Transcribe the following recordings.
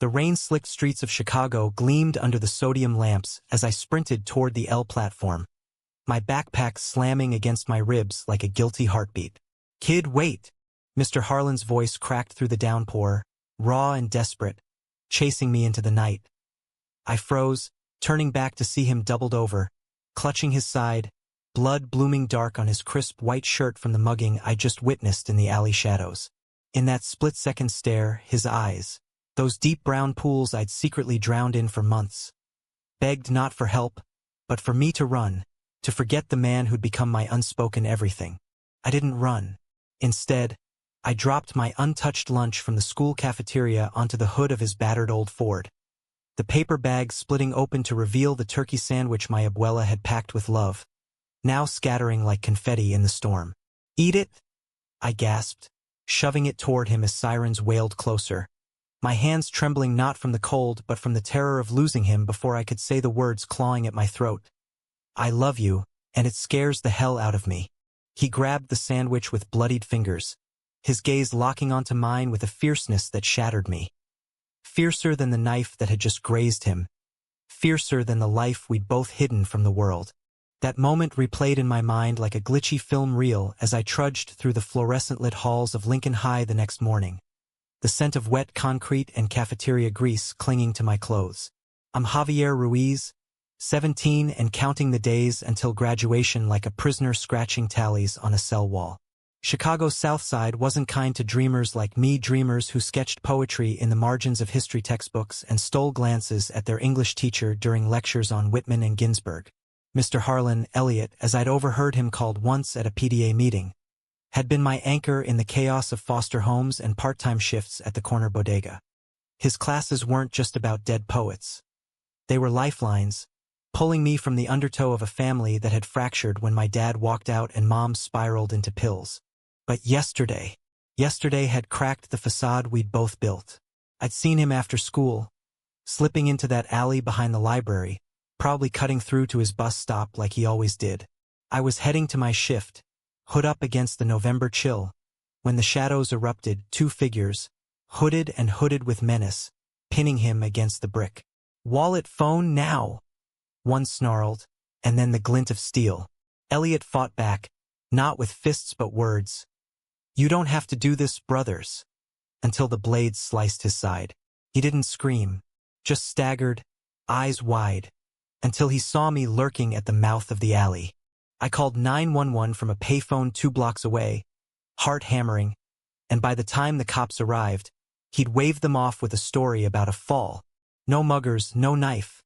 The rain-slicked streets of Chicago gleamed under the sodium lamps as I sprinted toward the L platform, my backpack slamming against my ribs like a guilty heartbeat. "Kid, wait!" Mr. Harlan's voice cracked through the downpour, raw and desperate, chasing me into the night. I froze, turning back to see him doubled over, clutching his side, blood blooming dark on his crisp white shirt from the mugging I just witnessed in the alley shadows. In that split-second stare, his eyes, those deep brown pools I'd secretly drowned in for months, begged not for help, but for me to run, to forget the man who'd become my unspoken everything. I didn't run. Instead, I dropped my untouched lunch from the school cafeteria onto the hood of his battered old Ford, the paper bag splitting open to reveal the turkey sandwich my abuela had packed with love, now scattering like confetti in the storm. "Eat it?" I gasped, shoving it toward him as sirens wailed closer, my hands trembling not from the cold but from the terror of losing him before I could say the words clawing at my throat. "I love you, and it scares the hell out of me." He grabbed the sandwich with bloodied fingers, his gaze locking onto mine with a fierceness that shattered me. Fiercer than the knife that had just grazed him, fiercer than the life we'd both hidden from the world. That moment replayed in my mind like a glitchy film reel as I trudged through the fluorescent-lit halls of Lincoln High the next morning, the scent of wet concrete and cafeteria grease clinging to my clothes. I'm Javier Ruiz, 17 and counting the days until graduation like a prisoner scratching tallies on a cell wall. Chicago's South Side wasn't kind to dreamers like me, dreamers who sketched poetry in the margins of history textbooks and stole glances at their English teacher during lectures on Whitman and Ginsberg. Mr. Harlan, Elliot, as I'd overheard him called once at a PDA meeting, had been my anchor in the chaos of foster homes and part-time shifts at the corner bodega. His classes weren't just about dead poets. They were lifelines, pulling me from the undertow of a family that had fractured when my dad walked out and mom spiraled into pills. But yesterday had cracked the facade we'd both built. I'd seen him after school, slipping into that alley behind the library, probably cutting through to his bus stop like he always did. I was heading to my shift, hood up against the November chill, when the shadows erupted, two figures, hooded with menace, pinning him against the brick. "Wallet, phone, now!" one snarled, and then the glint of steel. Elliot fought back, not with fists but words. "You don't have to do this, brothers," until the blades sliced his side. He didn't scream, just staggered, eyes wide, until he saw me lurking at the mouth of the alley. I called 911 from a payphone 2 blocks away, heart hammering, and by the time the cops arrived, he'd waved them off with a story about a fall. No muggers, no knife,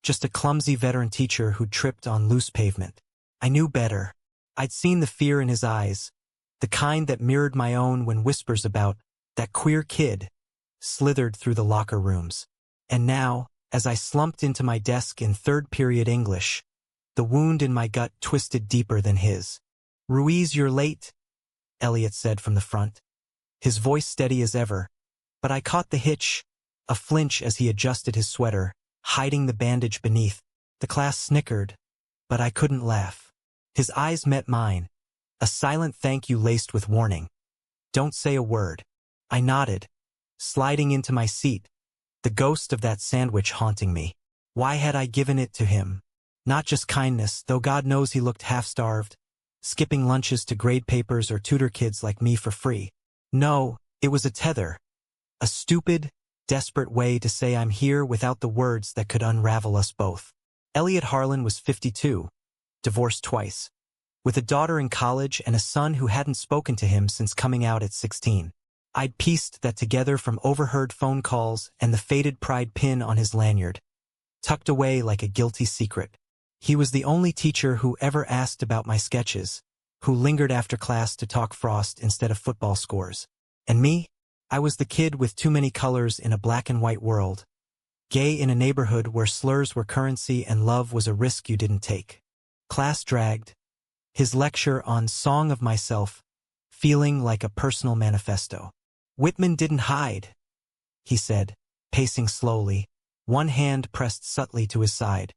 just a clumsy veteran teacher who'd tripped on loose pavement. I knew better. I'd seen the fear in his eyes, the kind that mirrored my own when whispers about "that queer kid" slithered through the locker rooms. And now, as I slumped into my desk in third period English, the wound in my gut twisted deeper than his. "Ruiz, you're late," Elliot said from the front, his voice steady as ever, but I caught the hitch, a flinch as he adjusted his sweater, hiding the bandage beneath. The class snickered, but I couldn't laugh. His eyes met mine, a silent thank you laced with warning. "Don't say a word." I nodded, sliding into my seat, the ghost of that sandwich haunting me. Why had I given it to him? Not just kindness, though God knows he looked half-starved, skipping lunches to grade papers or tutor kids like me for free. No, it was a tether. A stupid, desperate way to say I'm here without the words that could unravel us both. Elliot Harlan was 52, divorced twice, with a daughter in college and a son who hadn't spoken to him since coming out at 16. I'd pieced that together from overheard phone calls and the faded pride pin on his lanyard, tucked away like a guilty secret. He was the only teacher who ever asked about my sketches, who lingered after class to talk Frost instead of football scores. And me? I was the kid with too many colors in a black and white world, gay in a neighborhood where slurs were currency and love was a risk you didn't take. Class dragged, his lecture on Song of Myself feeling like a personal manifesto. "Whitman didn't hide," he said, pacing slowly, one hand pressed subtly to his side.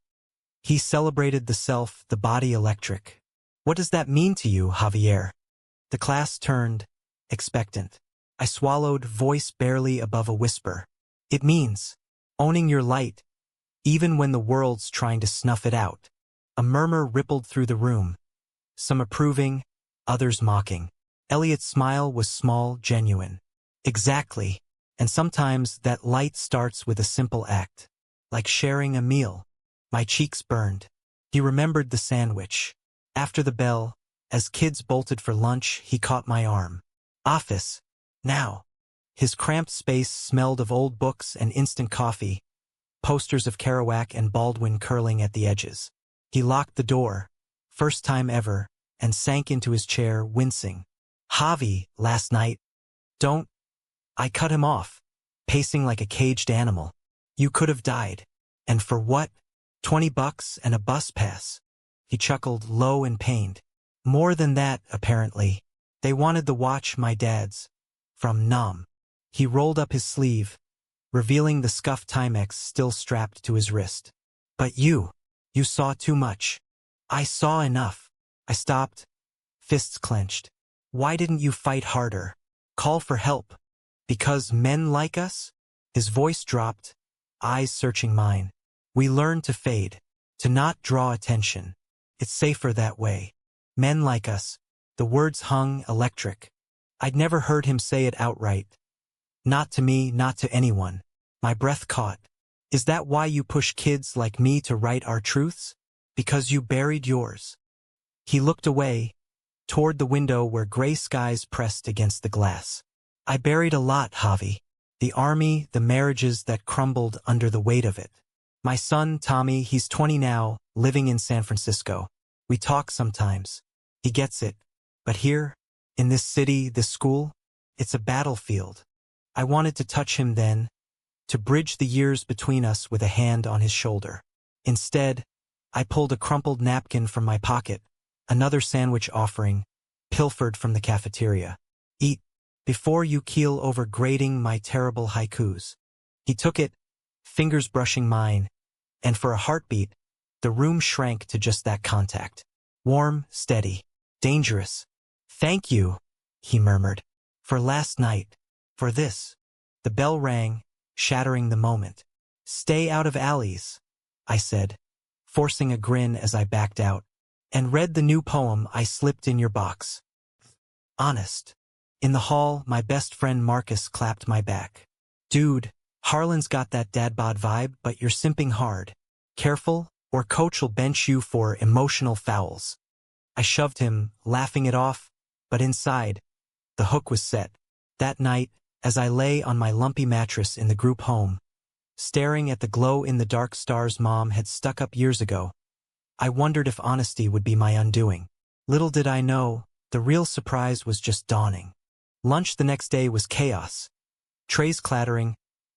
"He celebrated the self, the body electric. What does that mean to you, Javier?" The class turned, expectant. I swallowed, voice barely above a whisper. It means owning your light, even when the world's trying to snuff it out. A murmur rippled through the room, some approving, others mocking. Elliot's smile was small, genuine. Exactly. And sometimes that light starts with a simple act, like sharing a meal. My cheeks burned. He remembered the sandwich. After the bell, as kids bolted for lunch, he caught my arm. Office. Now. His cramped space smelled of old books and instant coffee, posters of Kerouac and Baldwin curling at the edges. He locked the door, first time ever, and sank into his chair, wincing. Javi, last night. Don't. I cut him off, pacing like a caged animal. You could have died. And for what? $20 and a bus pass. He chuckled, low and pained. More than that, apparently. They wanted the watch, my dad's. From Nam. He rolled up his sleeve, revealing the scuffed Timex still strapped to his wrist. But you saw too much. I saw enough. I stopped, fists clenched. Why didn't you fight harder? Call for help? Because men like us? His voice dropped, eyes searching mine. We learned to fade, to not draw attention. It's safer that way. Men like us. The words hung electric. I'd never heard him say it outright. Not to me, not to anyone. My breath caught. Is that why you push kids like me to write our truths? Because you buried yours. He looked away, toward the window where gray skies pressed against the glass. I buried a lot, Javi. The army, the marriages that crumbled under the weight of it. My son, Tommy, he's 20 now, living in San Francisco. We talk sometimes. He gets it. But here, in this city, this school, it's a battlefield. I wanted to touch him then, to bridge the years between us with a hand on his shoulder. Instead, I pulled a crumpled napkin from my pocket, another sandwich offering, pilfered from the cafeteria. Eat, before you keel over grading my terrible haikus. He took it, fingers brushing mine, and for a heartbeat, the room shrank to just that contact. Warm, steady, dangerous. Thank you, he murmured. For last night. For this. The bell rang, shattering the moment. Stay out of alleys, I said, forcing a grin as I backed out, and read the new poem I slipped in your box. Honest. In the hall, my best friend Marcus clapped my back. Dude, Harlan's got that dad bod vibe, but you're simping hard. Careful, or coach will bench you for emotional fouls. I shoved him, laughing it off, but inside, the hook was set. That night, as I lay on my lumpy mattress in the group home, staring at the glow-in-the-dark stars Mom had stuck up years ago, I wondered if honesty would be my undoing. Little did I know, the real surprise was just dawning. Lunch the next day was chaos. Trays clattering,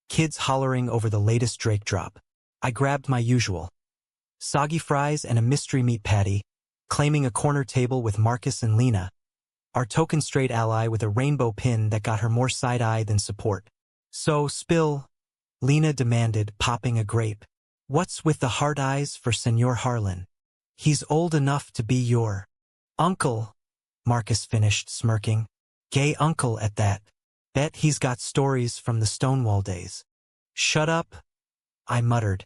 kids hollering over the latest Drake drop. I grabbed my usual soggy fries and a mystery meat patty, claiming a corner table with Marcus and Lena, our token straight ally with a rainbow pin that got her more side-eye than support. So, spill, Lena demanded, popping a grape. What's with the hard eyes for Senor Harlan? He's old enough to be your uncle, Marcus finished, smirking. Gay uncle at that. Bet he's got stories from the Stonewall days. Shut up, I muttered,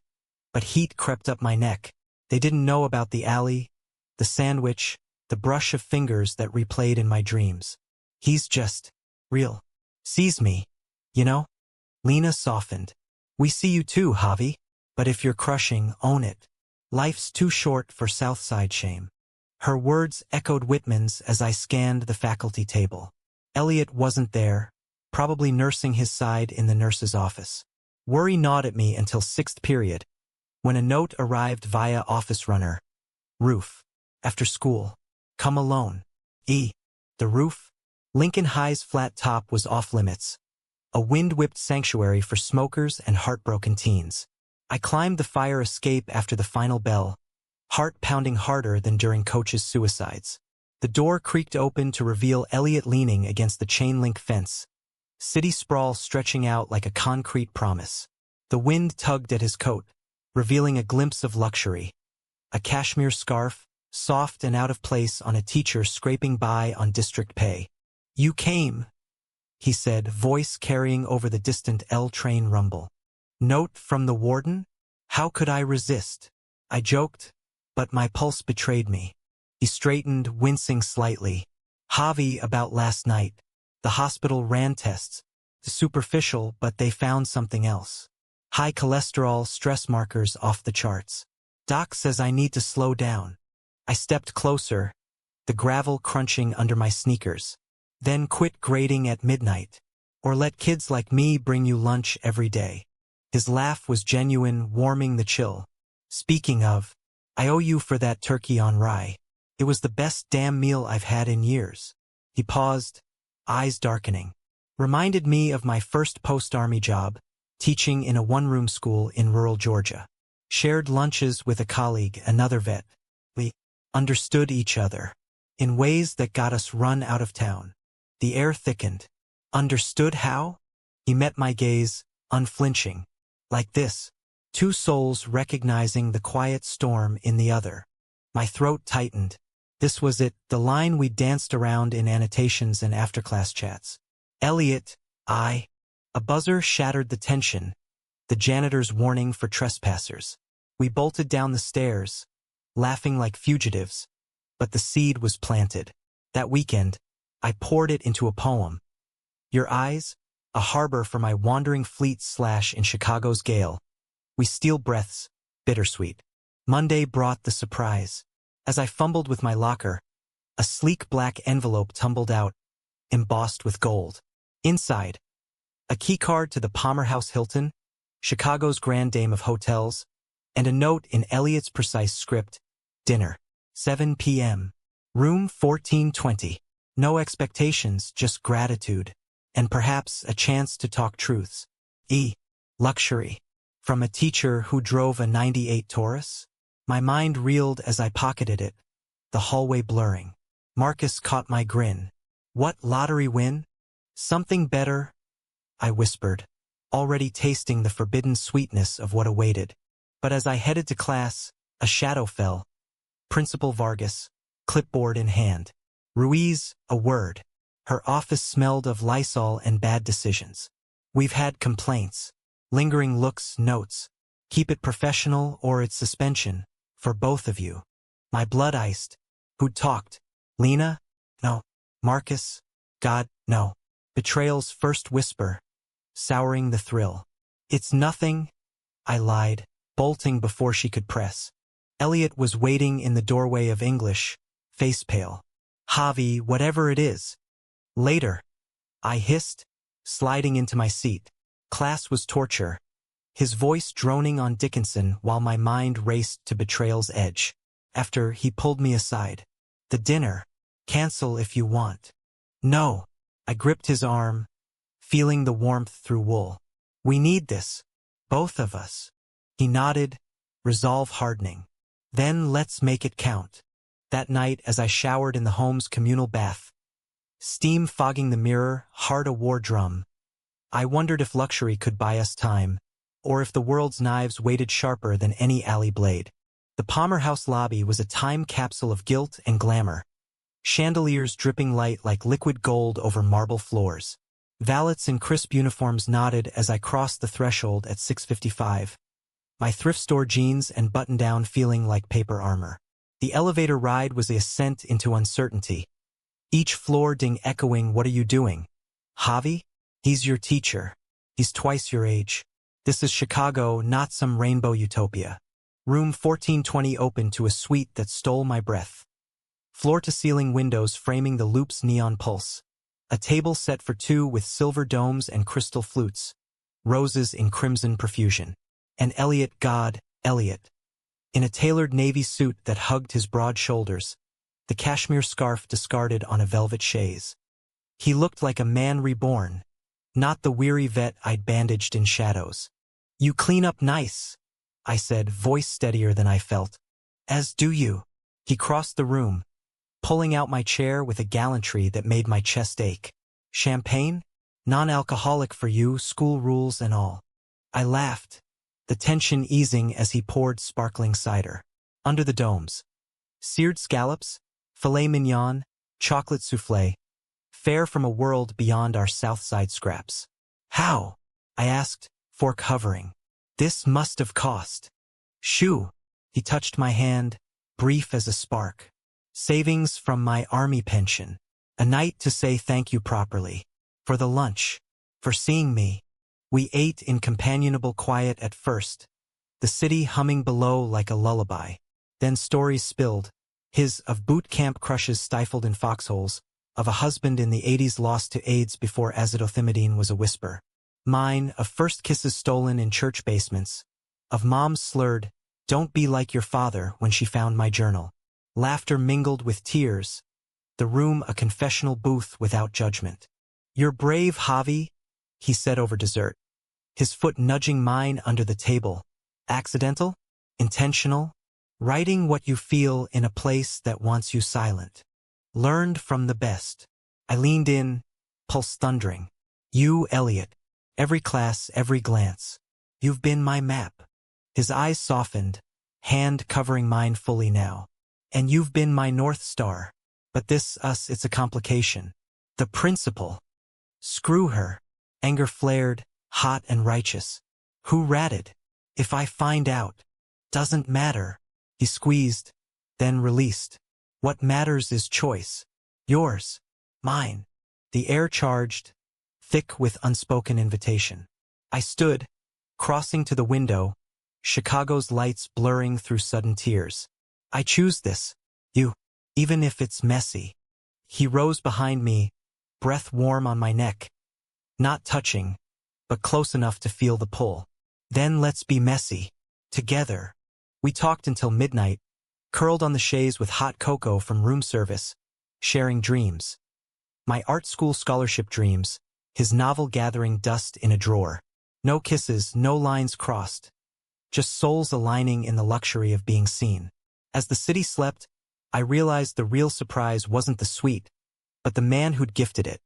but heat crept up my neck. They didn't know about the alley, the sandwich, the brush of fingers that replayed in my dreams. He's just real. Sees me, you know? Lena softened. We see you too, Javi. But if you're crushing, own it. Life's too short for Southside shame. Her words echoed Whitman's as I scanned the faculty table. Elliot wasn't there, probably nursing his side in the nurse's office. Worry gnawed at me until 6th period, when a note arrived via office runner. Roof. After school. Come alone. The roof. Lincoln High's flat top was off limits. A wind-whipped sanctuary for smokers and heartbroken teens. I climbed the fire escape after the final bell, heart pounding harder than during Coach's suicides. The door creaked open to reveal Elliot leaning against the chain-link fence, city sprawl stretching out like a concrete promise. The wind tugged at his coat, revealing a glimpse of luxury. A cashmere scarf, soft and out of place on a teacher scraping by on district pay. You came, he said, voice carrying over the distant L train rumble. Note from the warden? How could I resist? I joked, but my pulse betrayed me. He straightened, wincing slightly. Javi, about last night. The hospital ran tests. Superficial, but they found something else. High cholesterol, stress markers off the charts. Doc says I need to slow down. I stepped closer, the gravel crunching under my sneakers. Then quit grading at midnight. Or let kids like me bring you lunch every day. His laugh was genuine, warming the chill. Speaking of, I owe you for that turkey on rye. It was the best damn meal I've had in years. He paused, eyes darkening. Reminded me of my first post-army job, teaching in a one-room school in rural Georgia. Shared lunches with a colleague, another vet. We understood each other in ways that got us run out of town. The air thickened. Understood how? He met my gaze, unflinching. Like this, two souls recognizing the quiet storm in the other. My throat tightened. This was it, the line we danced around in annotations and after-class chats. Elliot, I. A buzzer shattered the tension, the janitor's warning for trespassers. We bolted down the stairs, laughing like fugitives, but the seed was planted. That weekend, I poured it into a poem. Your eyes, a harbor for my wandering fleet / in Chicago's gale. We steal breaths, bittersweet. Monday brought the surprise. As I fumbled with my locker, a sleek black envelope tumbled out, embossed with gold. Inside, a keycard to the Palmer House Hilton, Chicago's grand dame of hotels, and a note in Elliot's precise script, dinner, 7 p.m., room 1420. No expectations, just gratitude, and perhaps a chance to talk truths. Luxury. From a teacher who drove a '98 Taurus? My mind reeled as I pocketed it, the hallway blurring. Marcus caught my grin. What lottery win? Something better, I whispered, already tasting the forbidden sweetness of what awaited. But as I headed to class, a shadow fell. Principal Vargas, clipboard in hand. Ruiz, a word. Her office smelled of Lysol and bad decisions. We've had complaints. Lingering looks, notes. Keep it professional or it's suspension, for both of you. My blood iced. Who'd talked? Lena? No. Marcus? God, no. Betrayal's first whisper, souring the thrill. It's nothing, I lied, bolting before she could press. Elliot was waiting in the doorway of English, face pale. Javi, whatever it is. Later, I hissed, sliding into my seat. Class was torture, his voice droning on Dickinson while my mind raced to betrayal's edge. After he pulled me aside. The dinner. Cancel if you want. No. I gripped his arm, feeling the warmth through wool. We need this. Both of us. He nodded, resolve hardening. Then let's make it count. That night, as I showered in the home's communal bath, steam fogging the mirror, heart a war drum, I wondered if luxury could buy us time, or if the world's knives weighted sharper than any alley blade. The Palmer House lobby was a time capsule of guilt and glamour. Chandeliers dripping light like liquid gold over marble floors. Valets in crisp uniforms nodded as I crossed the threshold at 6:55. My thrift store jeans and button-down feeling like paper armor. The elevator ride was the ascent into uncertainty. Each floor ding echoing, "What are you doing? Javi? He's your teacher. He's twice your age. This is Chicago, not some rainbow utopia." Room 1420 opened to a suite that stole my breath. Floor-to-ceiling windows framing the loop's neon pulse. A table set for two with silver domes and crystal flutes. Roses in crimson profusion. And Elliot, God, Elliot. In a tailored navy suit that hugged his broad shoulders, the cashmere scarf discarded on a velvet chaise. He looked like a man reborn, not the weary vet I'd bandaged in shadows. "You clean up nice," I said, voice steadier than I felt. "As do you." He crossed the room, pulling out my chair with a gallantry that made my chest ache. "Champagne? Non-alcoholic for you, school rules and all." I laughed, the tension easing as he poured sparkling cider. Under the domes. Seared scallops, filet mignon, chocolate soufflé. Fare from a world beyond our South Side scraps. "How?" I asked, fork hovering. This must have cost. Shoo! He touched my hand, brief as a spark. Savings from my army pension. A night to say thank you properly. For the lunch. For seeing me. We ate in companionable quiet at first, the city humming below like a lullaby. Then stories spilled, his of boot camp crushes stifled in foxholes, of a husband in the 80s lost to AIDS before azithromycin was a whisper. Mine, of first kisses stolen in church basements, of mom's slurred, "Don't be like your father," when she found my journal. Laughter mingled with tears, the room a confessional booth without judgment. "You're brave, Javi," he said over dessert, his foot nudging mine under the table. Accidental? Intentional? Writing what you feel in a place that wants you silent. Learned from the best. I leaned in, pulse thundering. "You, Elliot. Every class, every glance. You've been my map." His eyes softened, hand covering mine fully now. "And you've been my North Star. But it's a complication. The principal. Screw her." Anger flared, hot and righteous. "Who ratted? If I find out. Doesn't matter." He squeezed, then released. "What matters is choice. Yours. Mine." The air charged, thick with unspoken invitation. I stood, crossing to the window, Chicago's lights blurring through sudden tears. "I choose this. You. Even if it's messy." He rose behind me, breath warm on my neck. Not touching, but close enough to feel the pull. "Then let's be messy. Together." We talked until midnight, curled on the chaise with hot cocoa from room service, sharing dreams. My art school scholarship dreams, his novel gathering dust in a drawer. No kisses, no lines crossed. Just souls aligning in the luxury of being seen. As the city slept, I realized the real surprise wasn't the suite, but the man who'd gifted it.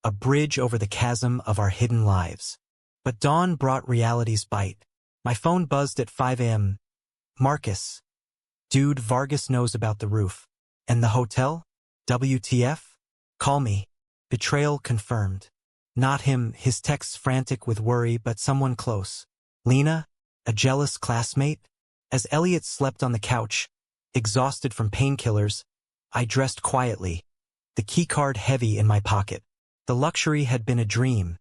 A bridge over the chasm of our hidden lives. But dawn brought reality's bite. My phone buzzed at 5 a.m. "Marcus. Dude, Vargas knows about the roof. And the hotel? WTF? Call me." Betrayal confirmed. Not him, his texts frantic with worry, but someone close. Lena? A jealous classmate? As Elliot slept on the couch, exhausted from painkillers, I dressed quietly, the keycard heavy in my pocket. The luxury had been a dream.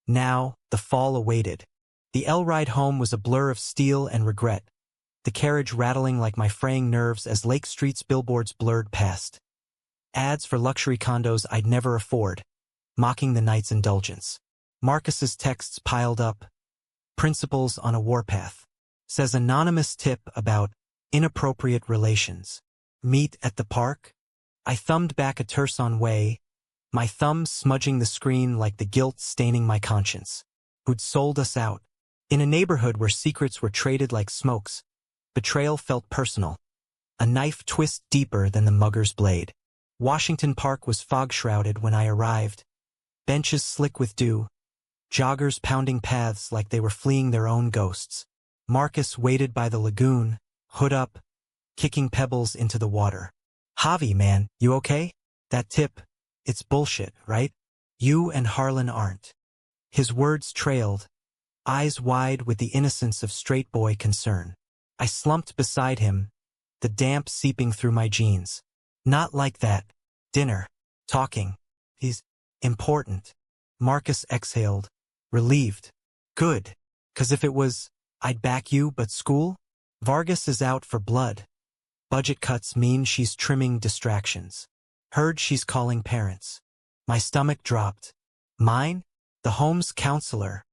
Now, the fall awaited. The L-ride home was a blur of steel and regret, the carriage rattling like my fraying nerves as Lake Street's billboards blurred past. Ads for luxury condos I'd never afford, mocking the night's indulgence. Marcus's texts piled up. "Principals on a warpath. Says anonymous tip about inappropriate relations. Meet at the park?" I thumbed back a Tucson way, my thumb smudging the screen like the guilt staining my conscience. Who'd sold us out? In a neighborhood where secrets were traded like smokes, betrayal felt personal. A knife twist deeper than the mugger's blade. Washington Park was fog-shrouded when I arrived. Benches slick with dew. Joggers pounding paths like they were fleeing their own ghosts. Marcus waited by the lagoon, hood up, kicking pebbles into the water. "Javi, man, you okay? That tip, it's bullshit, right? You and Harlan aren't." His words trailed, eyes wide with the innocence of straight boy concern. I slumped beside him, the damp seeping through my jeans. "Not like that. Dinner. Talking. He's important." Marcus exhaled, relieved. "Good. 'Cause if it was, I'd back you, but school? Vargas is out for blood. Budget cuts mean she's trimming distractions. Heard she's calling parents." My stomach dropped. "Mine? The home's counselor.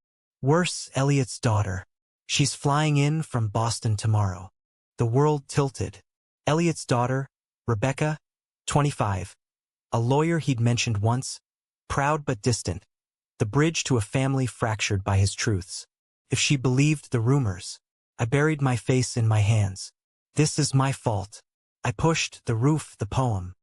Worse, Elliot's daughter. She's flying in from Boston tomorrow." The world tilted. Elliot's daughter, Rebecca, 25. A lawyer he'd mentioned once, proud but distant. The bridge to a family fractured by his truths. If she believed the rumors. I buried my face in my hands. "This is my fault." I pushed the roof, the poem.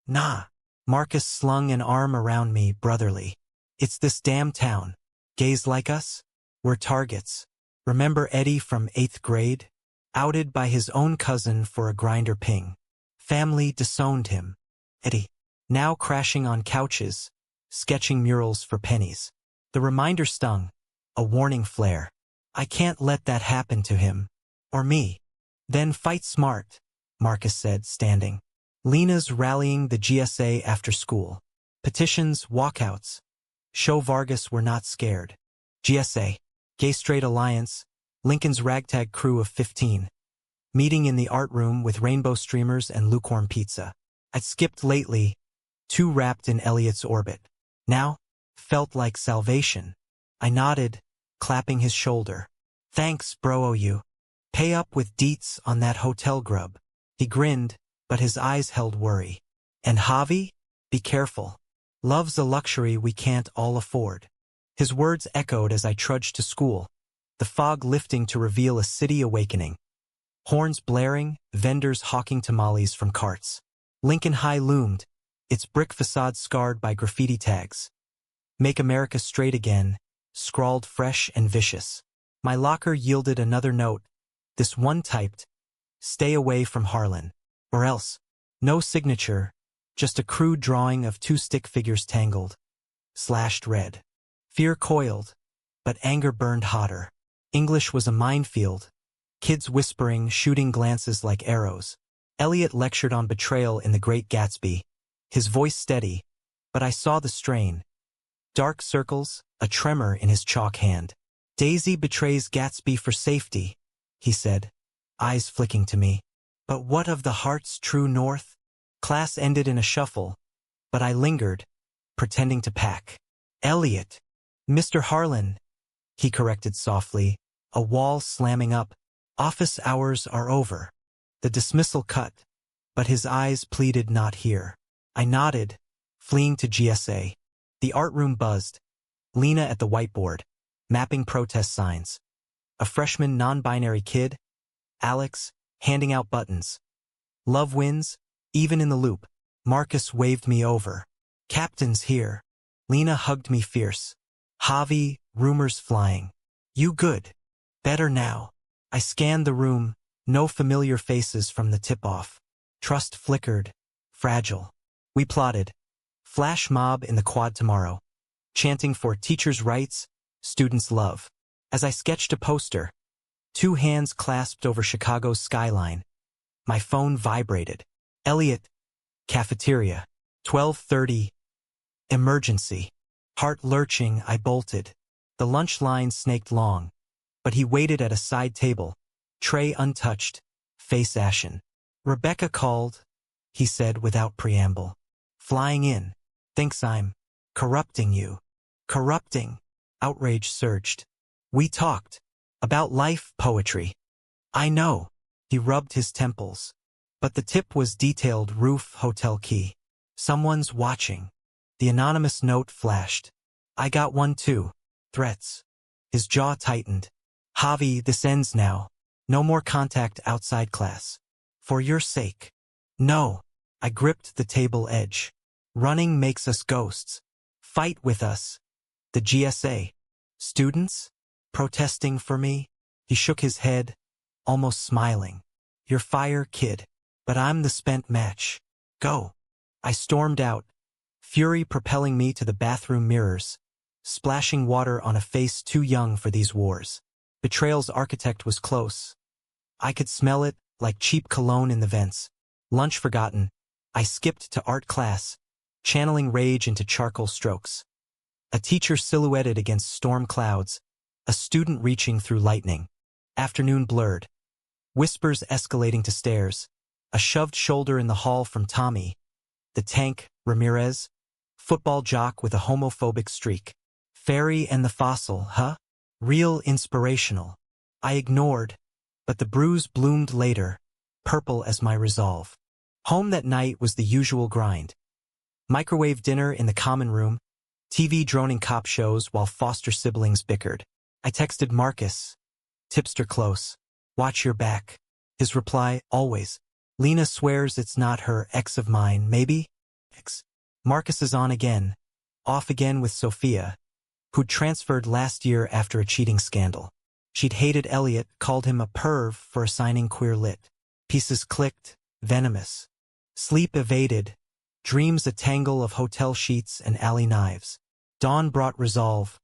"Nah." Marcus slung an arm around me, brotherly. "It's this damn town. Gays like us? We're targets. Remember Eddie from 8th grade? Outed by his own cousin for a grinder ping. Family disowned him. Eddie. Now crashing on couches, sketching murals for pennies. The reminder stung. A warning flare. I can't let that happen to him. Or me. Then fight smart, Marcus said, standing. Lena's rallying the GSA after school. Petitions, walkouts. Show Vargas we're not scared. GSA. Gay Straight Alliance. Lincoln's ragtag crew of 15. Meeting in the art room with rainbow streamers and lukewarm pizza. I'd skipped lately, too wrapped in Elliot's orbit. Now, felt like salvation. I nodded, clapping his shoulder. Thanks, bro, you. Pay up with deets on that hotel grub. He grinned, but his eyes held worry. And Javi? Be careful. Love's a luxury we can't all afford. His words echoed as I trudged to school, the fog lifting to reveal a city awakening. Horns blaring, vendors hawking tamales from carts. Lincoln High loomed, its brick facade scarred by graffiti tags. Make America Straight Again, scrawled fresh and vicious. My locker yielded another note, this one typed, stay away from Harlan. Or else, no signature, just a crude drawing of two stick figures tangled. Slashed red. Fear coiled, but anger burned hotter. English was a minefield. Kids whispering, shooting glances like arrows. Elliot lectured on betrayal in The Great Gatsby, his voice steady, but I saw the strain. Dark circles, a tremor in his chalk hand. Daisy betrays Gatsby for safety, he said, eyes flicking to me. But what of the heart's true north? Class ended in a shuffle, but I lingered, pretending to pack. Elliot. Mr. Harlan, he corrected softly, a wall slamming up. Office hours are over. The dismissal cut, but his eyes pleaded not here. I nodded, fleeing to GSA. The art room buzzed. Lena at the whiteboard, mapping protest signs. A freshman non-binary kid, Alex, handing out buttons. Love wins, even in the loop. Marcus waved me over. Captain's here. Lena hugged me fierce. Javi, rumors flying. You good. Better now. I scanned the room, no familiar faces from the tip-off. Trust flickered, fragile. We plotted. Flash mob in the quad tomorrow. Chanting for teachers' rights, students' love. As I sketched a poster, two hands clasped over Chicago's skyline. My phone vibrated. Elliot. Cafeteria. 12:30. Emergency. Heart lurching, I bolted. The lunch line snaked long, but he waited at a side table, tray untouched, face ashen. Rebecca called, he said without preamble. Flying in. Thinks I'm corrupting you. Corrupting. Outrage surged. We talked about life poetry. I know. He rubbed his temples. But the tip was detailed roof hotel key. Someone's watching. The anonymous note flashed. I got one too. Threats. His jaw tightened. Javi, this ends now. No more contact outside class. For your sake. No. I gripped the table edge. Running makes us ghosts. Fight with us. The GSA. Students? Protesting for me? He shook his head, almost smiling. You're fire, kid. But I'm the spent match. Go. I stormed out, fury propelling me to the bathroom mirrors, splashing water on a face too young for these wars. Betrayal's architect was close. I could smell it, like cheap cologne in the vents. Lunch forgotten, I skipped to art class, channeling rage into charcoal strokes. A teacher silhouetted against storm clouds, a student reaching through lightning. Afternoon blurred. Whispers escalating to stares. A shoved shoulder in the hall from Tommy. The tank, Ramirez. Football jock with a homophobic streak. Fairy and the fossil, huh? Real inspirational. I ignored, but the bruise bloomed later, purple as my resolve. Home that night was the usual grind. Microwave dinner in the common room, TV droning cop shows while foster siblings bickered. I texted Marcus. Tipster close. Watch your back. His reply, always. Lena swears it's not her ex of mine, maybe? Marcus is on again. Off again with Sophia, who'd transferred last year after a cheating scandal. She'd hated Elliot, called him a perv for assigning queer lit. Pieces clicked, venomous. Sleep evaded, dreams a tangle of hotel sheets and alley knives. Dawn brought resolve.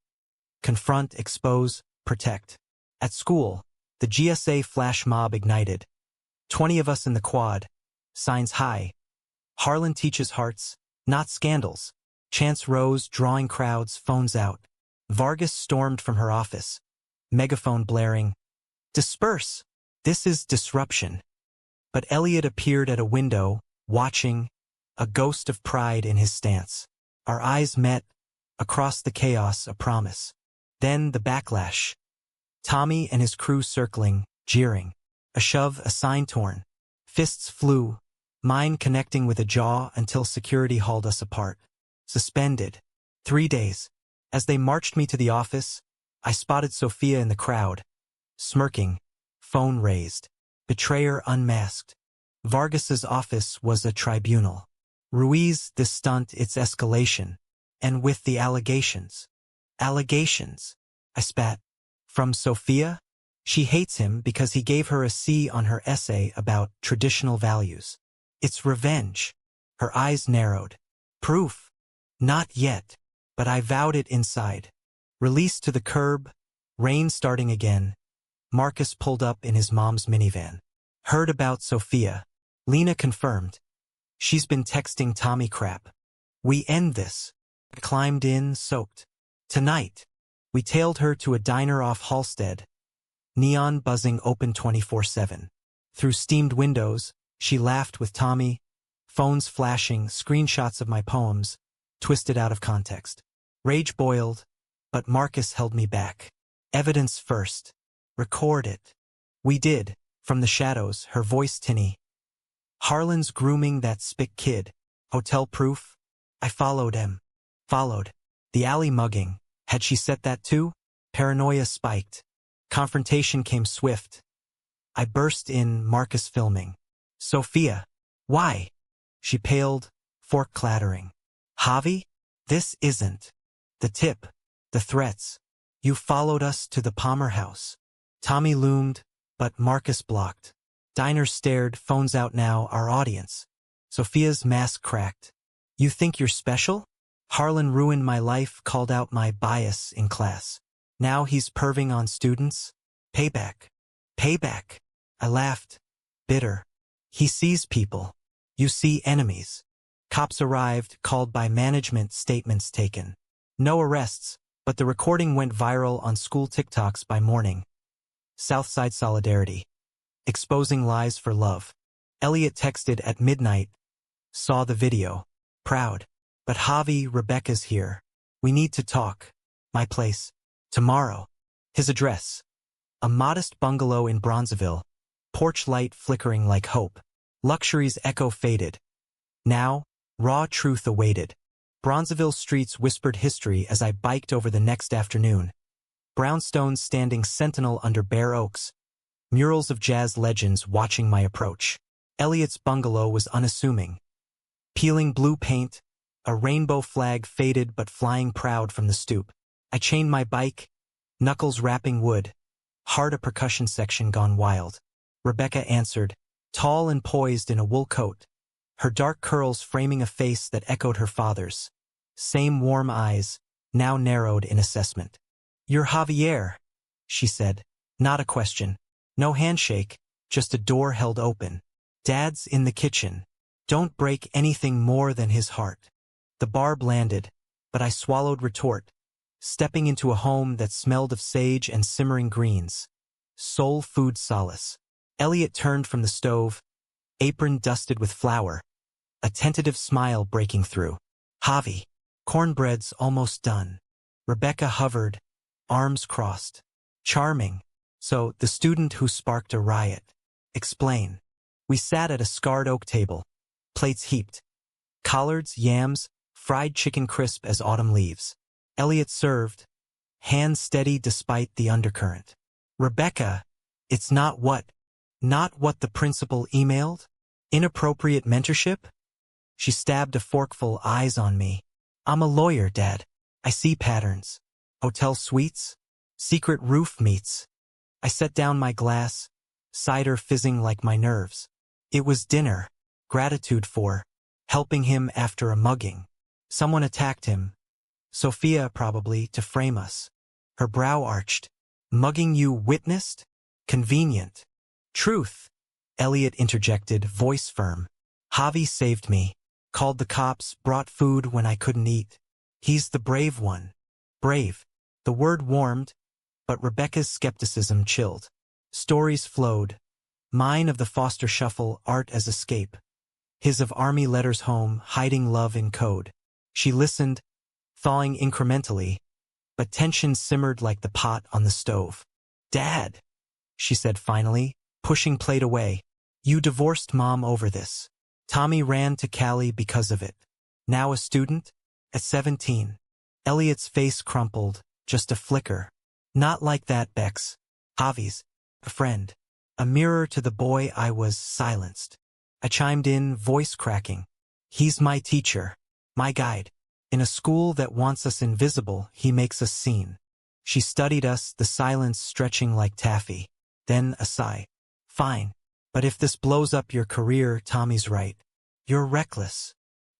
Confront, expose, protect. At school, the GSA flash mob ignited. 20 of us in the quad. Signs high. Harlan teaches hearts, not scandals. Chance rose, drawing crowds, phones out. Vargas stormed from her office. Megaphone blaring. Disperse! This is disruption. But Elliot appeared at a window, watching, a ghost of pride in his stance. Our eyes met. Across the chaos, a promise. Then the backlash. Tommy and his crew circling, jeering. A shove, a sign torn. Fists flew, mine connecting with a jaw until security hauled us apart. Suspended. 3 days. As they marched me to the office, I spotted Sophia in the crowd. Smirking. Phone raised. Betrayer unmasked. Vargas's office was a tribunal. Ruiz, this stunt, its escalation. And with the allegations. Allegations. I spat. From Sophia? She hates him because he gave her a C on her essay about traditional values. It's revenge. Her eyes narrowed. Proof? Not yet. But I vowed it inside. Released to the curb, rain starting again. Marcus pulled up in his mom's minivan. Heard about Sophia. Lena confirmed. She's been texting Tommy crap. We end this. I climbed in, soaked. Tonight. We tailed her to a diner off Halstead. Neon buzzing open 24/7. Through steamed windows, she laughed with Tommy. Phones flashing, screenshots of my poems, twisted out of context. Rage boiled, but Marcus held me back. Evidence first. Record it. We did, from the shadows, her voice tinny. Harlan's grooming that spick kid. Hotel proof? I followed him. Followed. The alley mugging. Had she set that too? Paranoia spiked. Confrontation came swift. I burst in, Marcus filming. Sophia. Why? She paled, fork clattering. Javi? This isn't. The tip. The threats. You followed us to the Palmer house. Tommy loomed, but Marcus blocked. Diners stared, phones out now, our audience. Sophia's mask cracked. You think you're special? Harlan ruined my life, called out my bias in class. Now he's perving on students? Payback. Payback. I laughed. Bitter. He sees people. You see enemies. Cops arrived, called by management, statements taken. No arrests, but the recording went viral on school TikToks by morning. Southside solidarity. Exposing lies for love. Elliot texted at midnight. Saw the video. Proud. But Javi, Rebecca's here. We need to talk. My place. Tomorrow. His address. A modest bungalow in Bronzeville. Porch light flickering like hope. Luxury's echo faded. Now, raw truth awaited. Bronzeville streets whispered history as I biked over the next afternoon. Brownstones standing sentinel under bare oaks. Murals of jazz legends watching my approach. Elliot's bungalow was unassuming. Peeling blue paint, a rainbow flag faded but flying proud from the stoop. I chained my bike, knuckles rapping wood. Heart a percussion section gone wild. Rebecca answered, tall and poised in a wool coat. Her dark curls framing a face that echoed her father's. Same warm eyes, now narrowed in assessment. You're Javier, she said. Not a question. No handshake, just a door held open. Dad's in the kitchen. Don't break anything more than his heart. The barb landed, but I swallowed retort, stepping into a home that smelled of sage and simmering greens. Soul food solace. Elliot turned from the stove, apron dusted with flour, a tentative smile breaking through. Javi, cornbread's almost done. Rebecca hovered, arms crossed. Charming. So, the student who sparked a riot. Explain. We sat at a scarred oak table, plates heaped. Collards, yams, fried chicken crisp as autumn leaves. Elliot served, hands steady despite the undercurrent. Rebecca, it's not what the principal emailed? Inappropriate mentorship? She stabbed a forkful, eyes on me. I'm a lawyer, Dad. I see patterns. Hotel suites? Secret roof meets. I set down my glass, cider fizzing like my nerves. It was dinner, gratitude for helping him after a mugging. Someone attacked him. Sophia, probably, to frame us. Her brow arched. Mugging you witnessed? Convenient. Truth, Elliot interjected, voice firm. Javi saved me. Called the cops, brought food when I couldn't eat. He's the brave one. Brave. The word warmed, but Rebecca's skepticism chilled. Stories flowed. Mine of the Foster shuffle, art as escape. His of army letters home, hiding love in code. She listened, thawing incrementally, but tension simmered like the pot on the stove. Dad, she said finally, pushing plate away. You divorced Mom over this. Tommy ran to Cali because of it. Now a student? At 17. Elliot's face crumpled, just a flicker. Not like that, Bex. Javi's. A friend. A mirror to the boy I was. Silenced. I chimed in, voice cracking. He's my teacher. My guide. In a school that wants us invisible, he makes us seen. She studied us, the silence stretching like taffy. Then a sigh. Fine. But if this blows up your career, Tommy's right. You're reckless.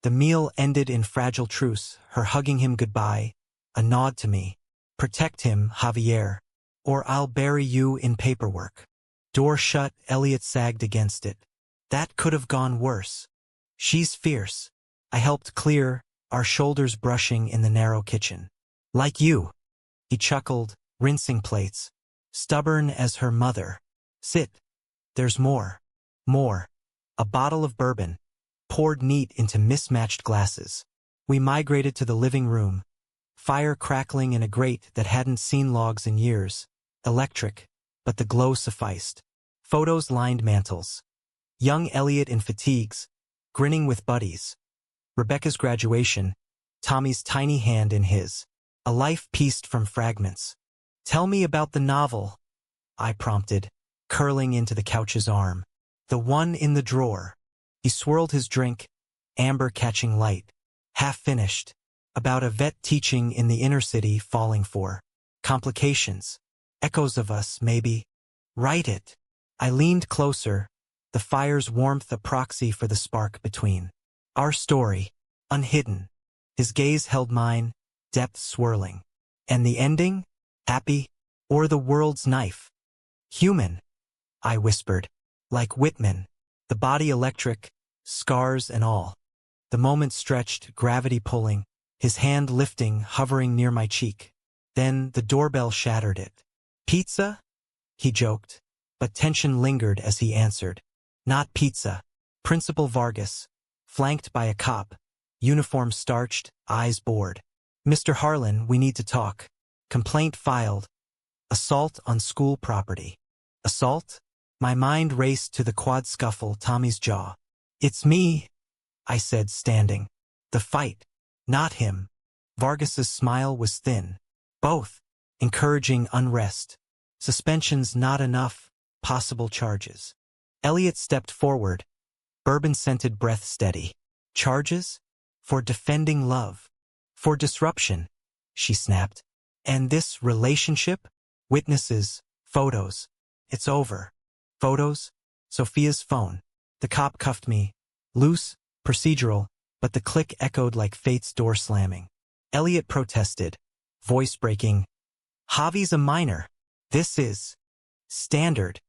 The meal ended in fragile truce, her hugging him goodbye, a nod to me. Protect him, Javier, or I'll bury you in paperwork. Door shut, Elliot sagged against it. That could have gone worse. She's fierce. I helped clear, our shoulders brushing in the narrow kitchen. Like you. He chuckled, rinsing plates. Stubborn as her mother. Sit. There's more. More. A bottle of bourbon. Poured neat into mismatched glasses. We migrated to the living room. Fire crackling in a grate that hadn't seen logs in years. Electric, but the glow sufficed. Photos lined mantels. Young Elliot in fatigues, grinning with buddies. Rebecca's graduation, Tommy's tiny hand in his. A life pieced from fragments. Tell me about the novel, I prompted, curling into the couch's arm. The one in the drawer. He swirled his drink, amber catching light. Half finished. About a vet teaching in the inner city falling for complications. Echoes of us, maybe. Write it. I leaned closer, the fire's warmth a proxy for the spark between. Our story, unhidden. His gaze held mine, depth swirling. And the ending? Happy? Or the world's knife? Human, I whispered. Like Whitman. The body electric, scars and all. The moment stretched, gravity pulling, his hand lifting, hovering near my cheek. Then the doorbell shattered it. Pizza? He joked, but tension lingered as he answered. Not pizza. Principal Vargas, flanked by a cop, uniform starched, eyes bored. Mr. Harlan, we need to talk. Complaint filed. Assault on school property. Assault? My mind raced to the quad scuffle, Tommy's jaw. It's me, I said, standing. The fight, not him. Vargas's smile was thin. Both, encouraging unrest. Suspension's not enough, possible charges. Elliot stepped forward, bourbon-scented breath steady. Charges? For defending love. For disruption, she snapped. And this relationship? Witnesses, photos. It's over. Photos? Sophia's phone. The cop cuffed me. Loose, procedural, but the click echoed like fate's door slamming. Elliot protested, voice breaking. Javi's a minor. This is standard.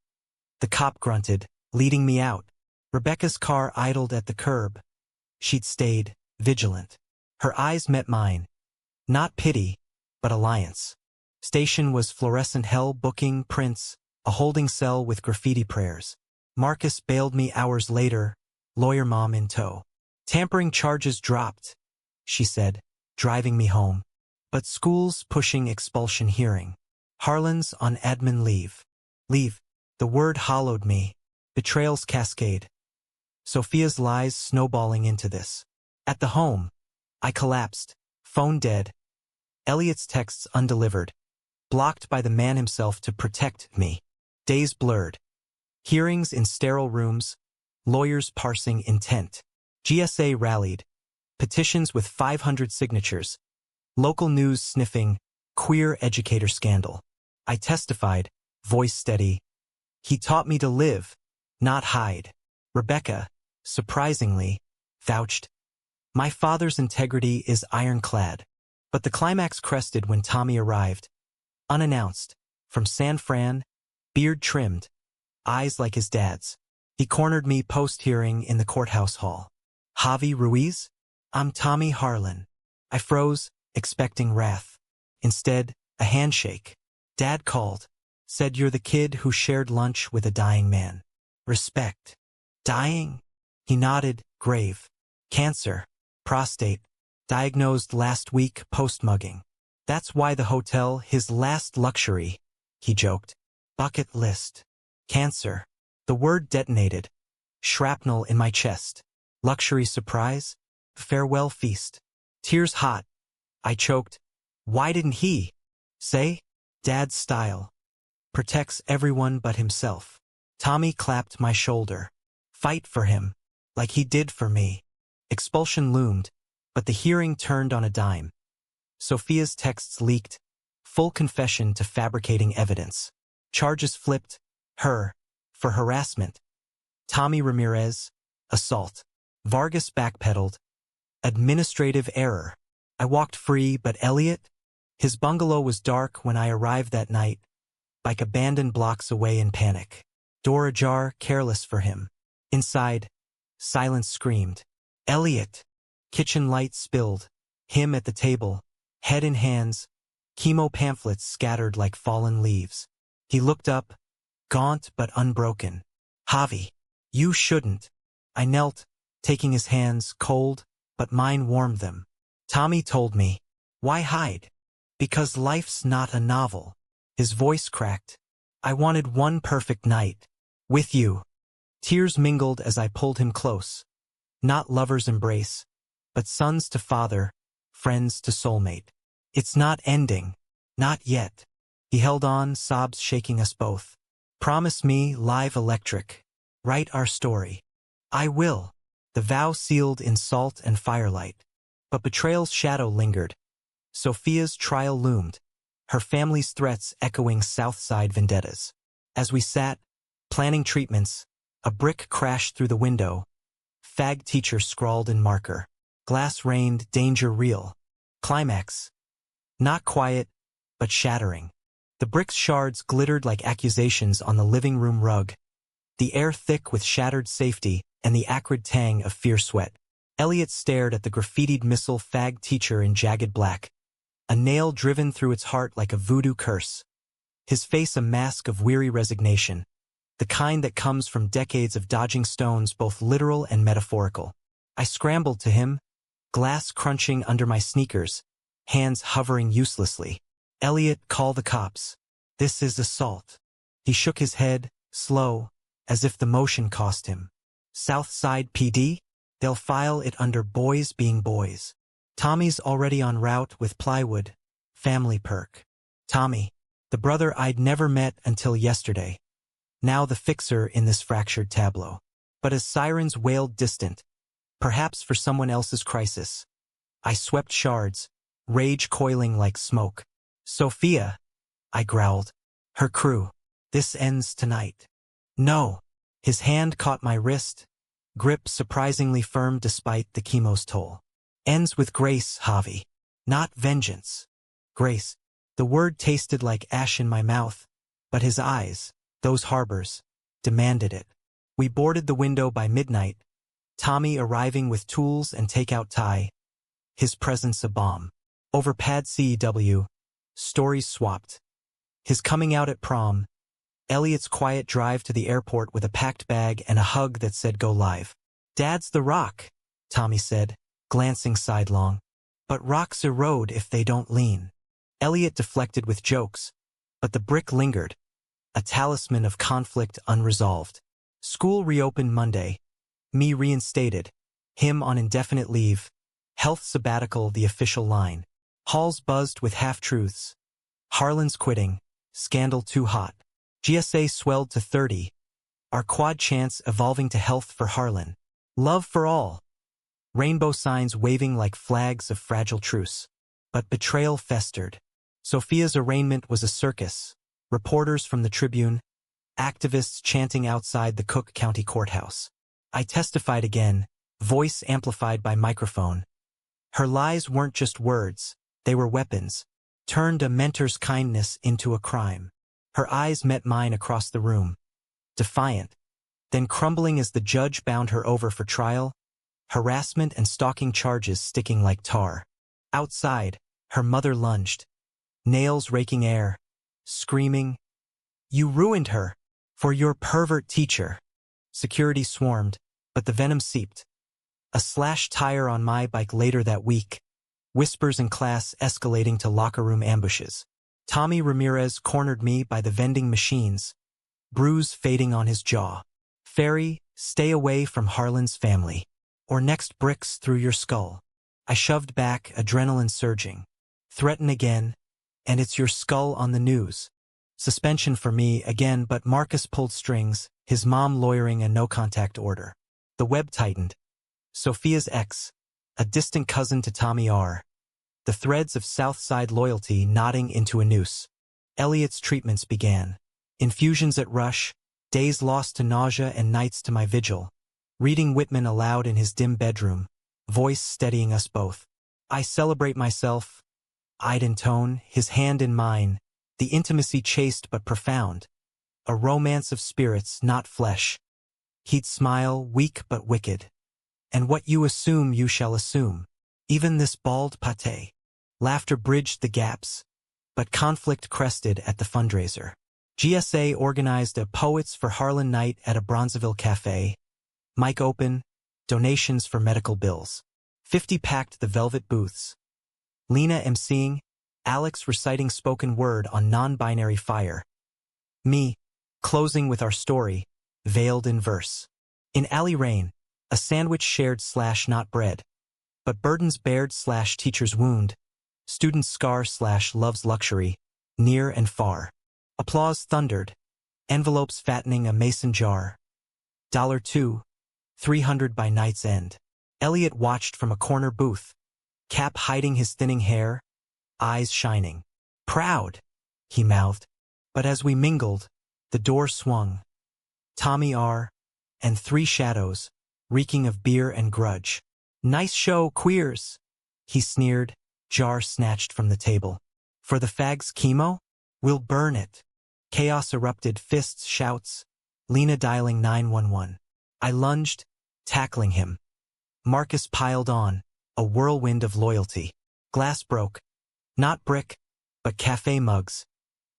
The cop grunted, leading me out. Rebecca's car idled at the curb. She'd stayed, vigilant. Her eyes met mine. Not pity, but alliance. Station was fluorescent hell booking prints, a holding cell with graffiti prayers. Marcus bailed me hours later, lawyer mom in tow. Tampering charges dropped, she said, driving me home. But school's pushing expulsion hearing. Harlan's on admin leave. Leave. The word hollowed me. Betrayal's cascade. Sophia's lies snowballing into this. At the home, I collapsed. Phone dead. Elliot's texts undelivered. Blocked by the man himself to protect me. Days blurred. Hearings in sterile rooms. Lawyers parsing intent. GSA rallied. Petitions with 500 signatures. Local news sniffing. Queer educator scandal. I testified, voice steady. He taught me to live, not hide. Rebecca, surprisingly, vouched. My father's integrity is ironclad. But the climax crested when Tommy arrived. Unannounced. from San Fran, beard trimmed, eyes like his dad's. He cornered me post-hearing in the courthouse hall. Javi Ruiz? I'm Tommy Harlan. I froze, expecting wrath. Instead, a handshake. Dad called. Said you're the kid who shared lunch with a dying man. Respect. Dying? He nodded, grave. Cancer. Prostate. Diagnosed last week post-mugging. That's why the hotel, his last luxury, he joked. Bucket list. Cancer. The word detonated. Shrapnel in my chest. Luxury surprise? Farewell feast. Tears hot. I choked. Why didn't he? Say? Dad's style. Protects everyone but himself. Tommy clapped my shoulder. Fight for him. Like he did for me. Expulsion loomed, but the hearing turned on a dime. Sophia's texts leaked. Full confession to fabricating evidence. Charges flipped. Her. For harassment. Tommy Ramirez. Assault. Vargas backpedaled. Administrative error. I walked free, but Elliot? His bungalow was dark when I arrived that night, like abandoned blocks away in panic. Door ajar, careless for him. Inside, silence screamed. Elliot! Kitchen light spilled. Him at the table, head in hands, chemo pamphlets scattered like fallen leaves. He looked up, gaunt but unbroken. Javi, you shouldn't. I knelt, taking his hands, cold, but mine warmed them. Tommy told me, why hide? Because life's not a novel. His voice cracked. I wanted one perfect night. With you. Tears mingled as I pulled him close. Not lover's embrace, but sons to father, friends to soulmate. It's not ending. Not yet. He held on, sobs shaking us both. Promise me, live electric. Write our story. I will. The vow sealed in salt and firelight. But betrayal's shadow lingered. Sophia's trial loomed, her family's threats echoing South Side vendettas. As we sat, planning treatments, a brick crashed through the window. Fag teacher scrawled in marker. Glass rained, danger real. Climax. Not quiet, but shattering. The brick's shards glittered like accusations on the living room rug. The air thick with shattered safety and the acrid tang of fierce sweat. Elliot stared at the graffitied missile fag teacher in jagged black. A nail driven through its heart like a voodoo curse. His face a mask of weary resignation. The kind that comes from decades of dodging stones, both literal and metaphorical. I scrambled to him, glass crunching under my sneakers, hands hovering uselessly. Elliot, call the cops. This is assault. He shook his head, slow, as if the motion cost him. South Side PD? They'll file it under boys being boys. Tommy's already en route with plywood. Family perk. Tommy, the brother I'd never met until yesterday. Now the fixer in this fractured tableau. But as sirens wailed distant, perhaps for someone else's crisis, I swept shards, rage coiling like smoke. Sophia, I growled. Her crew. This ends tonight. No. His hand caught my wrist, grip surprisingly firm despite the chemo's toll. Ends with grace, Javi. Not vengeance. Grace. The word tasted like ash in my mouth, but his eyes, those harbors, demanded it. We boarded the window by midnight, Tommy arriving with tools and takeout tie, his presence a bomb. Over pad CEW, stories swapped. His coming out at prom, Elliot's quiet drive to the airport with a packed bag and a hug that said go live. Dad's the rock, Tommy said, glancing sidelong. But rocks erode if they don't lean. Elliot deflected with jokes, but the brick lingered, a talisman of conflict unresolved. School reopened Monday. Me reinstated. Him on indefinite leave. Health sabbatical the official line. Halls buzzed with half-truths. Harlan's quitting. Scandal too hot. GSA swelled to 30. Our quad chants evolving to health for Harlan. Love for all. Rainbow signs waving like flags of fragile truce. But betrayal festered. Sophia's arraignment was a circus. Reporters from the Tribune, activists chanting outside the Cook County Courthouse. I testified again, voice amplified by microphone. Her lies weren't just words, they were weapons, turned a mentor's kindness into a crime. Her eyes met mine across the room, defiant, then crumbling as the judge bound her over for trial, harassment and stalking charges sticking like tar. Outside, her mother lunged, nails raking air, screaming, "You ruined her! For your pervert teacher!" Security swarmed, but the venom seeped. A slashed tire on my bike later that week, whispers in class escalating to locker room ambushes. Tommy Ramirez cornered me by the vending machines, bruise fading on his jaw. "Fairy, stay away from Harlan's family, or next bricks through your skull." I shoved back, adrenaline surging. "Threaten again, and it's your skull on the news." Suspension for me again, but Marcus pulled strings, his mom lawyering a no-contact order. The web tightened. Sophia's ex, a distant cousin to Tommy R. The threads of Southside loyalty knotting into a noose. Elliot's treatments began. Infusions at Rush, days lost to nausea and nights to my vigil. Reading Whitman aloud in his dim bedroom, voice steadying us both. I celebrate myself, eyed in tone, his hand in mine, the intimacy chaste but profound. A romance of spirits, not flesh. He'd smile, weak but wicked. "And what you assume you shall assume. Even this bald pate." Laughter bridged the gaps, but conflict crested at the fundraiser. GSA organized a Poets for Harlan night at a Bronzeville cafe. Mic open, donations for medical bills. 50 packed the velvet booths. Lena emceeing, Alex reciting spoken word on non-binary fire. Me, closing with our story, veiled in verse. In Alley Rain, a sandwich shared / not bread, but burdens bared / teacher's wound, student's scar / love's luxury, near and far. Applause thundered, envelopes fattening a mason jar. $2, 300 by night's end. Elliot watched from a corner booth, cap hiding his thinning hair, eyes shining. "Proud," he mouthed, but as we mingled, the door swung. Tommy R. and 3 shadows, reeking of beer and grudge. "Nice show, queers," he sneered, jar snatched from the table. "For the fags chemo? We'll burn it." Chaos erupted, fists, shouts, Lena dialing 911. I lunged, tackling him. Marcus piled on, a whirlwind of loyalty. Glass broke. Not brick, but cafe mugs.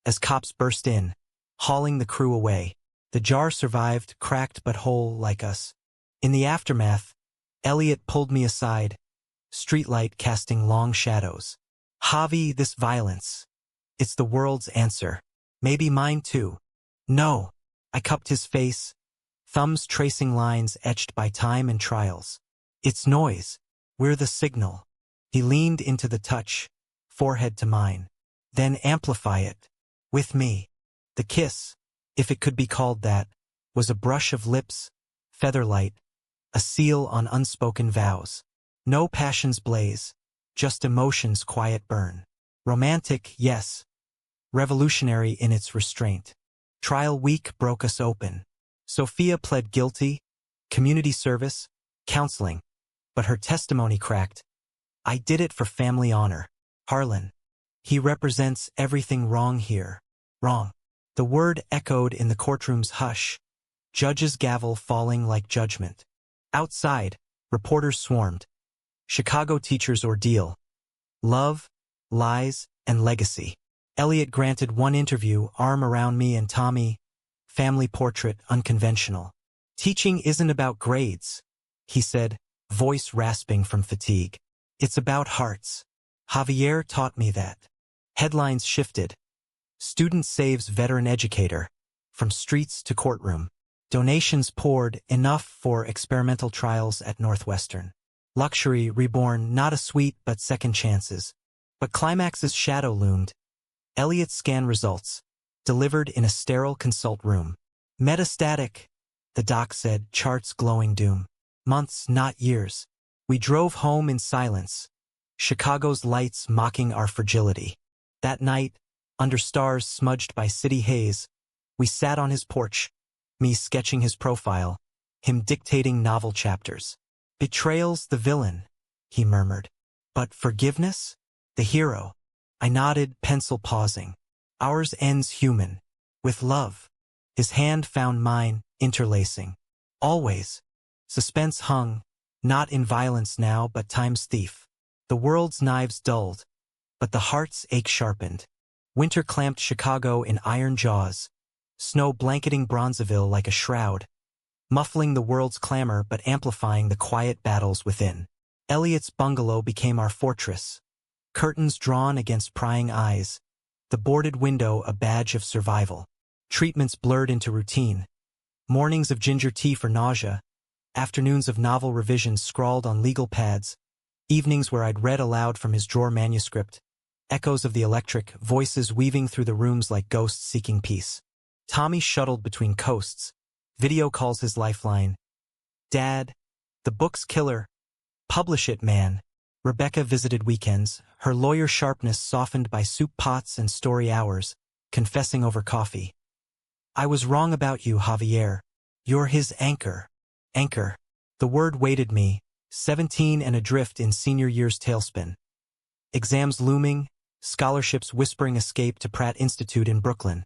As cops burst in, hauling the crew away. The jar survived, cracked but whole like us. In the aftermath, Elliot pulled me aside, streetlight casting long shadows. "Javi, this violence. It's the world's answer. Maybe mine too." "No." I cupped his face, thumbs tracing lines etched by time and trials. "It's noise. We're the signal." He leaned into the touch, forehead to mine. "Then amplify it. With me." The kiss, if it could be called that, was a brush of lips, featherlight, a seal on unspoken vows. No passion's blaze, just emotion's quiet burn. Romantic, yes. Revolutionary in its restraint. Trial week broke us open. Sophia pled guilty, community service, counseling, but her testimony cracked. "I did it for family honor. Harlan. He represents everything wrong here. Wrong." The word echoed in the courtroom's hush, judge's gavel falling like judgment. Outside, reporters swarmed. Chicago teacher's ordeal. Love, lies, and legacy. Elliot granted one interview, arm around me and Tommy, family portrait unconventional. "Teaching isn't about grades," he said, voice rasping from fatigue. "It's about hearts. Javier taught me that." Headlines shifted. Student saves veteran educator, from streets to courtroom. Donations poured, enough for experimental trials at Northwestern. Luxury reborn, not a suite but second chances. But climax's shadow loomed. Elliot's scan results, delivered in a sterile consult room. "Metastatic," the doc said, charts glowing doom. Months, not years. We drove home in silence, Chicago's lights mocking our fragility. That night, under stars smudged by city haze, we sat on his porch, me sketching his profile, him dictating novel chapters. "Betrayal's the villain," he murmured. "But forgiveness? The hero." I nodded, pencil pausing. "Ours ends human. With love. His hand found mine, interlacing. Always. Suspense hung, not in violence now but time's thief. The world's knives dulled, but the heart's ache sharpened. Winter clamped Chicago in iron jaws, snow blanketing Bronzeville like a shroud, muffling the world's clamor but amplifying the quiet battles within. Elliot's bungalow became our fortress, curtains drawn against prying eyes, the boarded window a badge of survival. Treatments blurred into routine. Mornings of ginger tea for nausea, afternoons of novel revisions scrawled on legal pads, evenings where I'd read aloud from his drawer manuscript, echoes of the electric, voices weaving through the rooms like ghosts seeking peace. Tommy shuttled between coasts, video calls his lifeline. Dad, the book's killer. Publish it, man. Rebecca visited weekends, her lawyer sharpness softened by soup pots and story hours, confessing over coffee. I was wrong about you, Javier. You're his anchor. Anchor. The word weighted me, 17 and adrift in senior year's tailspin. Exams looming, scholarships whispering escape to Pratt Institute in Brooklyn,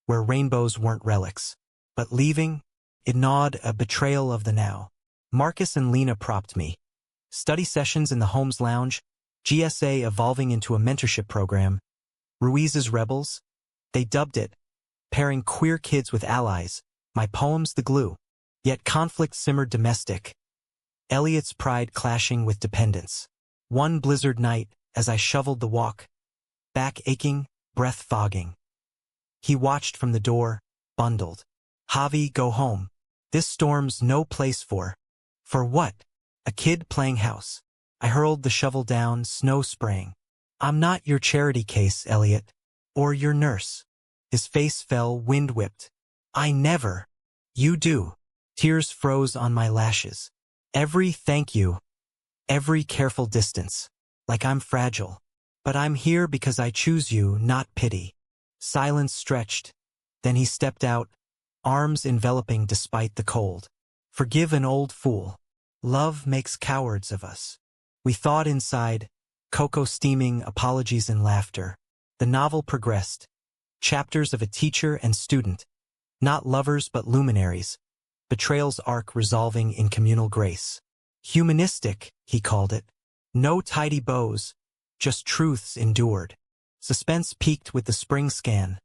where rainbows weren't relics. But leaving, it gnawed a betrayal of the now. Marcus and Lena propped me. Study sessions in the Holmes Lounge, GSA evolving into a mentorship program. Ruiz's Rebels, they dubbed it, pairing queer kids with allies, my poems the glue. Yet conflict simmered domestic. Elliot's pride clashing with dependence. One blizzard night, as I shoveled the walk, back aching, breath fogging. He watched from the door, bundled. Javi, go home. This storm's no place for what? A kid playing house. I hurled the shovel down, snow spraying. I'm not your charity case, Elliot. Or your nurse. His face fell, wind-whipped. I never. You do. Tears froze on my lashes. Every thank you. Every careful distance. Like I'm fragile. But I'm here because I choose you, not pity. Silence stretched. Then he stepped out, arms enveloping despite the cold. Forgive an old fool. Love makes cowards of us. We thawed inside, cocoa steaming, apologies and laughter. The novel progressed. Chapters of a teacher and student. Not lovers but luminaries. Betrayal's arc resolving in communal grace. Humanistic, he called it. No tidy bows, just truths endured. Suspense peaked with the spring scan.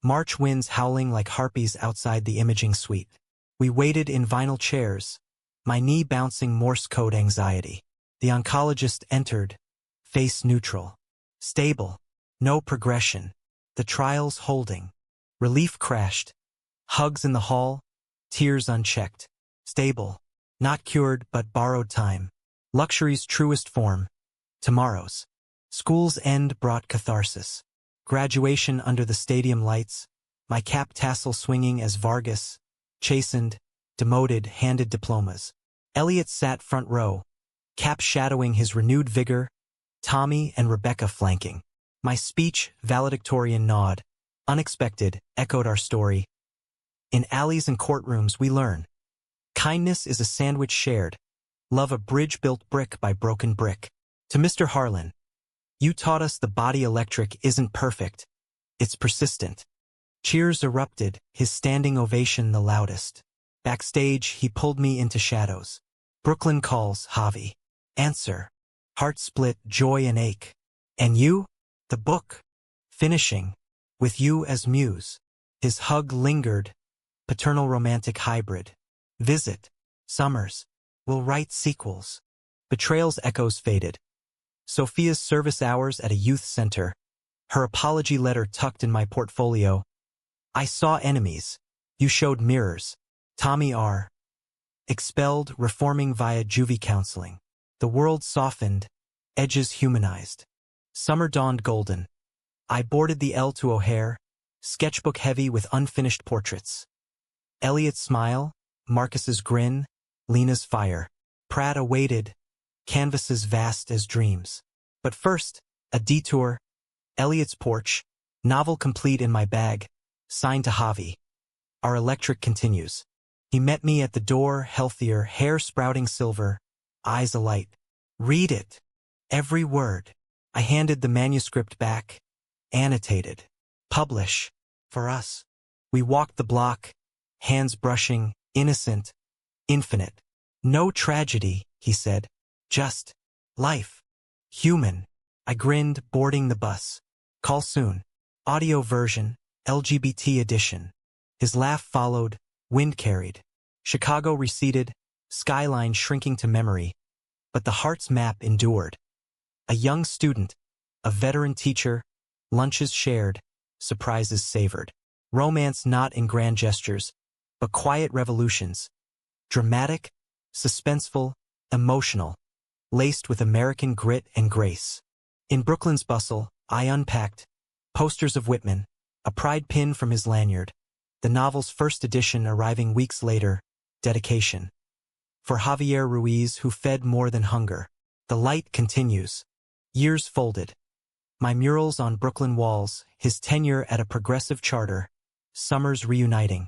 March winds howling like harpies outside the imaging suite. We waited in vinyl chairs, my knee bouncing Morse code anxiety. The oncologist entered, face neutral. Stable. No progression. The trial's holding. Relief crashed. Hugs in the hall, tears unchecked. Stable. Not cured but borrowed time. Luxury's truest form. Tomorrow's. School's end brought catharsis. Graduation under the stadium lights, my cap tassel swinging as Vargas, chastened, demoted, handed diplomas. Elliot sat front row, cap shadowing his renewed vigor, Tommy and Rebecca flanking. My speech, valedictorian nod, unexpected, echoed our story. In alleys and courtrooms we learn. Kindness is a sandwich shared. Love a bridge built brick by broken brick. To Mr. Harlan, you taught us the body electric isn't perfect. It's persistent. Cheers erupted, his standing ovation the loudest. Backstage, he pulled me into shadows. Brooklyn calls, Javi. Answer. Heart split, joy and ache. And you? The book. Finishing. With you as muse. His hug lingered. Paternal romantic hybrid. Visit. Summers. We'll write sequels. Betrayal's echoes faded. Sophia's service hours at a youth center. Her apology letter tucked in my portfolio. I saw enemies. You showed mirrors. Tommy R. Expelled, reforming via juvie counseling. The world softened, edges humanized. Summer dawned golden. I boarded the L to O'Hare, sketchbook heavy with unfinished portraits. Elliot's smile, Marcus's grin, Lena's fire. Pratt awaited, canvases vast as dreams. But first, a detour, Elliot's porch, novel complete in my bag, signed to Javi. Our electric continues. He met me at the door, healthier, hair sprouting silver, eyes alight. Read it. Every word. I handed the manuscript back. Annotated. Publish. For us. We walked the block, hands brushing, innocent, infinite. No tragedy, he said. Just life. Human. I grinned, boarding the bus. Call soon. Audio version, LGBT edition. His laugh followed, wind carried. Chicago receded, skyline shrinking to memory. But the heart's map endured. A young student, a veteran teacher, lunches shared, surprises savored. Romance not in grand gestures, but quiet revolutions. Dramatic, suspenseful, emotional, laced with American grit and grace. In Brooklyn's bustle, I unpacked posters of Whitman, a pride pin from his lanyard, the novel's first edition arriving weeks later, dedication. For Javier Ruiz, who fed more than hunger. The light continues. Years folded. My murals on Brooklyn walls, his tenure at a progressive charter, summers reuniting.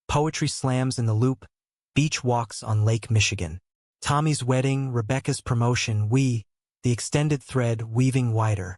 Poetry slams in the Loop, beach walks on Lake Michigan. Tommy's wedding, Rebecca's promotion, we, the extended thread weaving wider.